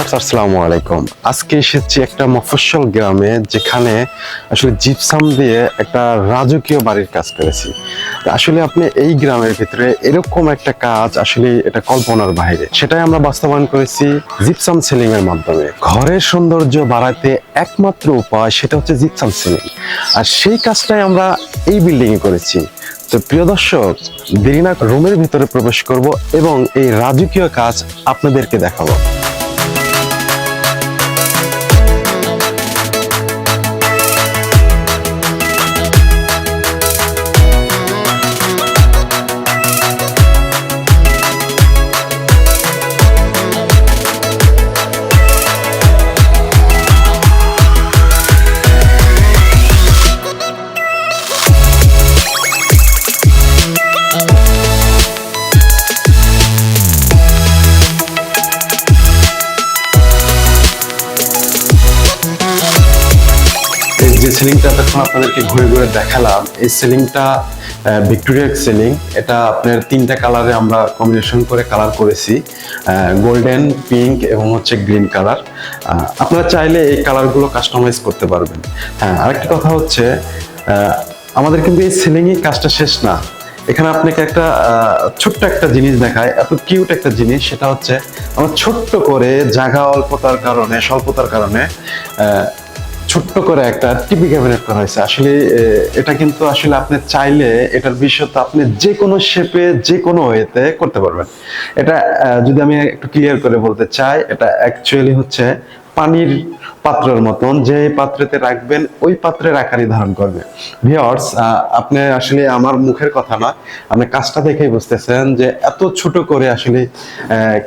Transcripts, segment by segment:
আসসালামু আলাইকুম। আজকে এসেছি একটা মফস্বল গ্রামে, যেখানে আসলে জিপসাম দিয়ে একটা রাজকীয় বাড়ির কাজ করেছি। আসলে আপনি এই গ্রামের ভিতরে এরকম একটা কাজ, আসলে এটা কল্পনার বাইরে। সেটাই আমরা বাস্তবায়ন করেছি জিপসাম সিলিং এর মাধ্যমে। ঘরের সৌন্দর্য বাড়াতে একমাত্র উপায় সেটা হচ্ছে জিপসাম সিলিং, আর সেই কাজটাই আমরা এই বিল্ডিং এ করেছি। তো প্রিয় দর্শক, দেরি না রুমের ভিতরে প্রবেশ করব এবং এই রাজকীয় কাজ আপনাদেরকে দেখাবো। যে সিলিংটা তখন আপনাদেরকে ঘুরে ঘুরে দেখালাম, এই সিলিংটা ভিক্টোরিয়া সিলিং। এটা আপনার তিনটা কালারে আমরা কম্বিনেশন করে কালার করেছি, গোল্ডেন, পিঙ্ক এবং হচ্ছে গ্রিন কালার। আপনারা চাইলে এই কালারগুলো কাস্টমাইজ করতে পারবেন। হ্যাঁ, আরেকটা কথা হচ্ছে, আমাদের কিন্তু এই সিলিংই কাজটা শেষ না। এখানে আপনাকে একটা ছোট্ট একটা জিনিস দেখায়, এত কিউট একটা জিনিস। সেটা হচ্ছে আমরা ছোট্ট করে জায়গা স্বল্পতার কারণে ছোট্ট করে একটা টিভি ক্যাবিনেট করা হয়েছে। আসলে এটা কিন্তু আসলে আপনি চাইলে এটার বিষয়টা আপনি যে কোনো শেপে, যে কোনো ওয়েতে করতে পারবেন। এটা যদি আমি একটু ক্লিয়ার করে বলতে চাই, এটা অ্যাকচুয়ালি হচ্ছে পানির পাত্রের মতন। যে পাত্রেতে রাখবেন ওই পাত্রের আকারই ধারণ করবে। ভিউয়ার্স, আপনি আসলে আমার মুখের কথা না, আপনি কাজটা দেখেই বুঝতেছেন যে এত ছোট করে আসলে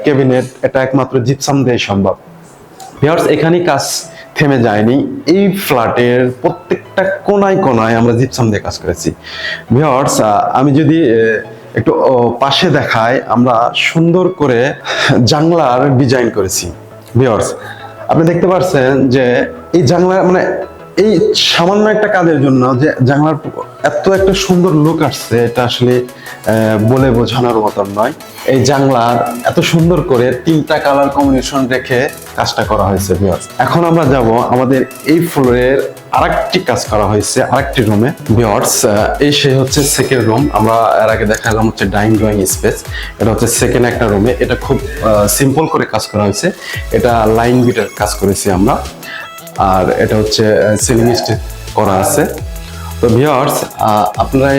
ক্যাবিনেট এটা একমাত্র জিপসাম দিয়ে সম্ভব। ভিউয়ার্স, এখানেই কাজ থেমে যায়নি। এই ফ্ল্যাটের প্রত্যেকটা কোনায় কোনায় আমরা জিপসাম দিয়ে কাজ করেছি। ভিউয়ার্স, আমি যদি একটু পাশে দেখাই, আমরা সুন্দর করে জানলার ডিজাইন করেছি। ভিউয়ার্স, আপনি দেখতে পাচ্ছেন যে এই জানলা, মানে এই সামান্য একটা কাজের জন্য যে জানলার এত একটা সুন্দর লুক আসছে, এটা আসলে বলে বোঝানোর মতন নয়। এই জানলার এত সুন্দর করে তিনটা কালার কম্বিনেশন রেখে কাজটা করা হয়েছে। ভিউয়ার্স, এখন আমরা যাব আমাদের এই ফ্লোরের আরেকটি কাজ করা হয়েছে আরেকটি রুমে। ভিউয়ার্স, এই সে হচ্ছে সেকেন্ড রুম। আমরা এর আগে দেখালাম হচ্ছে ডাইনিং ড্রয়িং স্পেস। এটা হচ্ছে সেকেন্ড একটা রুমে। এটা খুব সিম্পল করে কাজ করা হয়েছে। এটা লাইন বিটের কাজ করেছি আমরা, আর এটা হচ্ছে সিলিং স্টিচ করা আছে। তো ভিউয়ার্স, আপনারা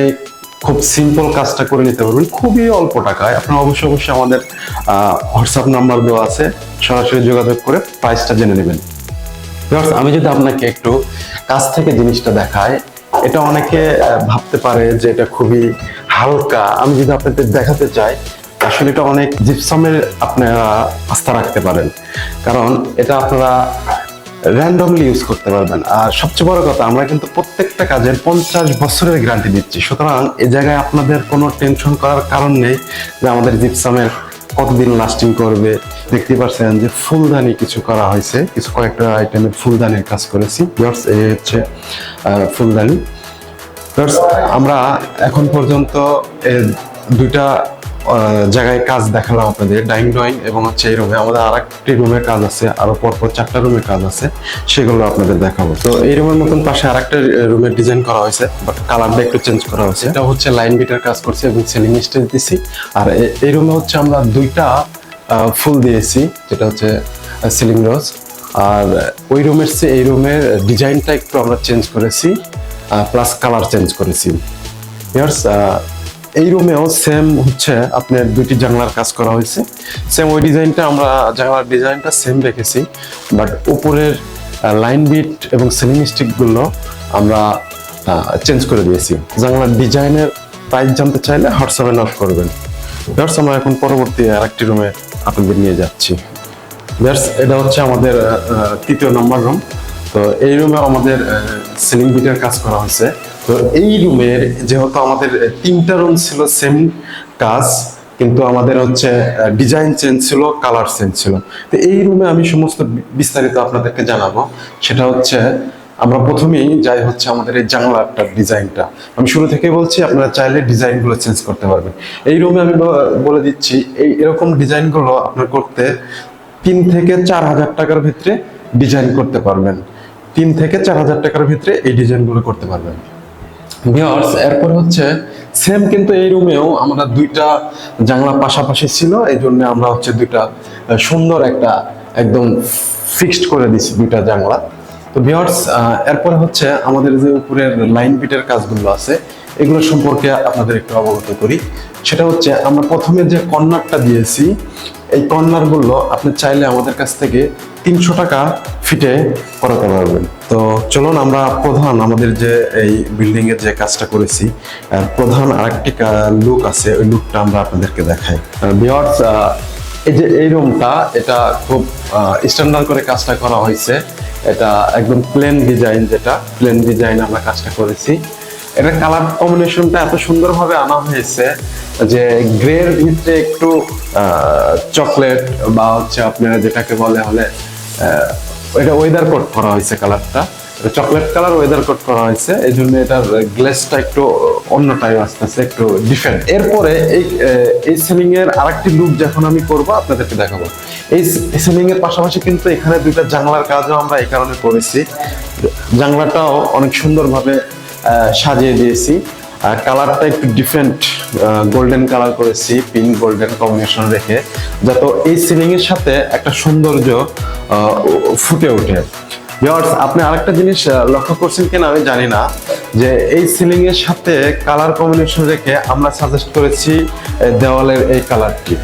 খুব সিম্পল কাজটা করে নিতে পারবেন খুবই অল্প টাকায়। আপনারা অবশ্যই আমাদের হোয়াটসঅ্যাপ নাম্বার দেওয়া আছে, সরাসরি যোগাযোগ করে প্রাইসটা জেনে নেবেন। ভিউয়ার্স, আমি যদি আপনাকে একটু কাছ থেকে জিনিসটা দেখাই, এটা অনেকে ভাবতে পারে যে এটা খুবই হালকা। আমি যদি আপনাদের দেখাতে চাই, আসলে এটা অনেক জিপসামের আপনারা আস্থা রাখতে পারেন, কারণ এটা আপনারা র্যান্ডমলি ইউজ করতে পারবেন। আর সবচেয়ে বড় কথা, আমরা কিন্তু প্রত্যেকটা কাজের 50 বছরের গ্যারান্টি দিচ্ছি। সুতরাং এই জায়গায় আপনাদের কোনো টেনশন করার কারণ নেই যে আমাদের জিপসামের কতদিন লাস্টিং করবে। দেখতে পাচ্ছেন যে ফুলদানি কিছু করা হয়েছে, কিছু কয়েকটা আইটেমের ফুলদানির কাজ করেছি। ভিউয়ার্স, এই হচ্ছে ফুলদানি। ভিউয়ার্স, আমরা এখন পর্যন্ত দুইটা জায়গায় কাজ দেখালাম আপনাদের, ডাইনিং ড্রয়িং এবং হচ্ছে এই রুমে। আমাদের আরেকটি রুমের কাজ আছে, আরো পরপর 4টা রুমের কাজ আছে, সেগুলো আপনাদের দেখাবো। তো এই রুমের মতন পাশে আরেকটা রুমের ডিজাইন করা হয়েছে, বাট কালারটা একটু চেঞ্জ করা হয়েছে। এটা হচ্ছে লাইন বিটের কাজ করছে এবং সিলিং স্টেজ দিছি। আর এই রুমে হচ্ছে আমরা দুইটা ফুল দিয়েছি, যেটা হচ্ছে সিলিং রোজ। আর ওই রুমের চেয়ে এই রুমের ডিজাইনটা একটু আমরা চেঞ্জ করেছি, প্লাস কালার চেঞ্জ করেছি। ভিউয়ার্স, এই রুমেও সেম হচ্ছে আপনার দুইটি জানলার কাজ করা হয়েছে। সেম ওই ডিজাইনটা, আমরা জানলার ডিজাইনটা সেম রেখেছি, বাট উপরের লাইন বিট এবং সিলিং স্টিকগুলো আমরা চেঞ্জ করে দিয়েছি। জানলার ডিজাইনের প্রাইস জানতে চাইলে হোয়াটসঅ্যাপে নোট করবেন। ভিউয়ার্স, আমরা এখন পরবর্তী আরেকটি রুমে আপনাদের নিয়ে যাচ্ছি। ভিউয়ার্স, এটা হচ্ছে আমাদের 3য় নম্বর রুম। তো এই রুমে আমাদের সিলিং বিটের কাজ করা হয়েছে। তো এই রুমের যেহেতু আমাদের 3টা রুম ছিল সেম কাজ, কিন্তু আমাদের হচ্ছে ডিজাইন চেঞ্জ ছিল, কালার চেঞ্জ ছিল। তো এই রুমে আমি সমস্ত বিস্তারিত আপনাদেরকে জানাবো। সেটা হচ্ছে আমরা প্রথমেই যাই হচ্ছে আমাদের এই জানলাটার ডিজাইনটা। আমি শুরু থেকে বলছি, আপনারা চাইলে ডিজাইনগুলো চেঞ্জ করতে পারবেন। এই রুমে আমি বলে দিচ্ছি, এরকম ডিজাইনগুলো আপনার করতে 3 থেকে 4 হাজার টাকার ভিতরে ডিজাইন করতে পারবেন। 3 থেকে 4 হাজার টাকার ভিতরে এই ডিজাইনগুলো করতে পারবেন। ভিউয়ার্স, এরপর হচ্ছে সেম কিন্তু এই রুমেও আমরা দুইটা জানলা পাশাপাশি ছিল, এই জন্য আমরা হচ্ছে দুইটা সুন্দর একটা একদম ফিক্সড করে দিছি দুইটা জানলা। তো ভিউয়ার্স, এরপর হচ্ছে আমাদের যে উপরের লাইন পিটের কাজগুলো আছে এগুলো সম্পর্কে আপনাদের একটু অবগত করি। সেটা হচ্ছে আমরা প্রথমে যে কর্নারটা দিয়েছি, এই কর্নারগুলো আপনি চাইলে আমাদের কাছ থেকে 300 টাকা ফিটে করাতে পারবেন। তো চলুন আমরা প্রধান আমাদের যে এই বিল্ডিং এর যে কাজটা করেছি প্রধান আরেকটি লুক আছে, ওই লুকটা আমরা আপনাদেরকে দেখাই। ভিউয়ার্স, এই যে এই রুমটা, এটা খুব স্ট্যান্ডার্ড করে কাজটা করা হয়েছে। এটা একদম প্লেন ডিজাইন, যেটা প্লেন ডিজাইন আমরা কাজটা করেছি। এটা কালার কম্বিনেশনটা এত সুন্দরভাবে আনা হয়েছে যে গ্রের ভিতরে একটু চকলেট বা হচ্ছে আপনারা যেটাকে বলে হলে এটা ওয়েদার কোট করা হয়েছে। কালারটা চকলেট কালার ওয়েদার কোট করা হয়েছে, এই জন্য এটার গ্লেসটা একটু অন্য টাইপ আসতেছে, একটু ডিফারেন্ট। এরপরে এই সিলিং এর আরেকটি লুক যখন আমি করব আপনাদেরকে দেখাবো। এই সিলিং এর পাশাপাশি কিন্তু এখানে দুইটা জানলার কাজও আমরা এই কারণে করেছি। জানলাটাও অনেক সুন্দরভাবে সাজিয়ে দিয়েছি। কালারটা একটু ডিফারেন্ট গোল্ডেন কালার করেছি, পিঙ্ক গোল্ডেন কম্বিনেশন রেখে, যাতে এই সিলিং এর সাথে একটা সৌন্দর্য ফুটে ওঠে। ভিউয়ার্স, আপনি আরেকটা জিনিস লক্ষ্য করছেন কিনা আমি জানি না, যে এই সিলিং এর সাথে কালার কম্বিনেশন রেখে আমরা সাজেস্ট করেছি দেওয়ালের এই কালারটি।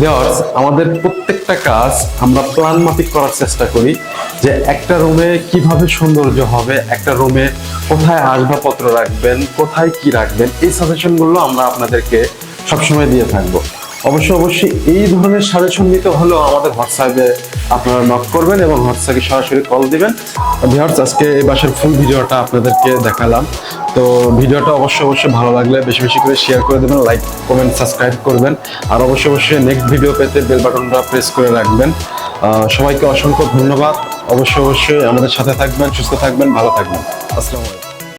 ভিউয়ার্স, আমাদের প্রত্যেকটা কাজ আমরা প্ল্যান মাফিক করার চেষ্টা করি, যে একটা রুমে কিভাবে সৌন্দর্য হবে, একটা রুমে কোথায় আসবাবপত্র রাখবেন, কোথায় কি রাখবেন, এই সাজেশনগুলো আমরা আপনাদেরকে সবসময় দিয়ে থাকবো। অবশ্যই এই ধরনের সাজেশন নিতে হলেও আমাদের হোয়াটসঅ্যাপে আপনারা নক করবেন এবং হোয়াটসঅ্যাপে সরাসরি কল দিবেন। ভিউয়ার্স, আজকে এই বাসার ফুল ভিডিওটা আপনাদেরকে দেখালাম। তো ভিডিওটা অবশ্যই ভালো লাগলে বেশি বেশি করে শেয়ার করে দেবেন, লাইক কমেন্ট সাবস্ক্রাইব করবেন, আর অবশ্যই নেক্সট ভিডিও পেতে বেল বাটনটা প্রেস করে রাখবেন। সবাইকে অসংখ্য ধন্যবাদ। অবশ্যই আমাদের সাথে থাকবেন, সুস্থ থাকবেন, ভালো থাকবেন। আসসালামু আলাইকুম।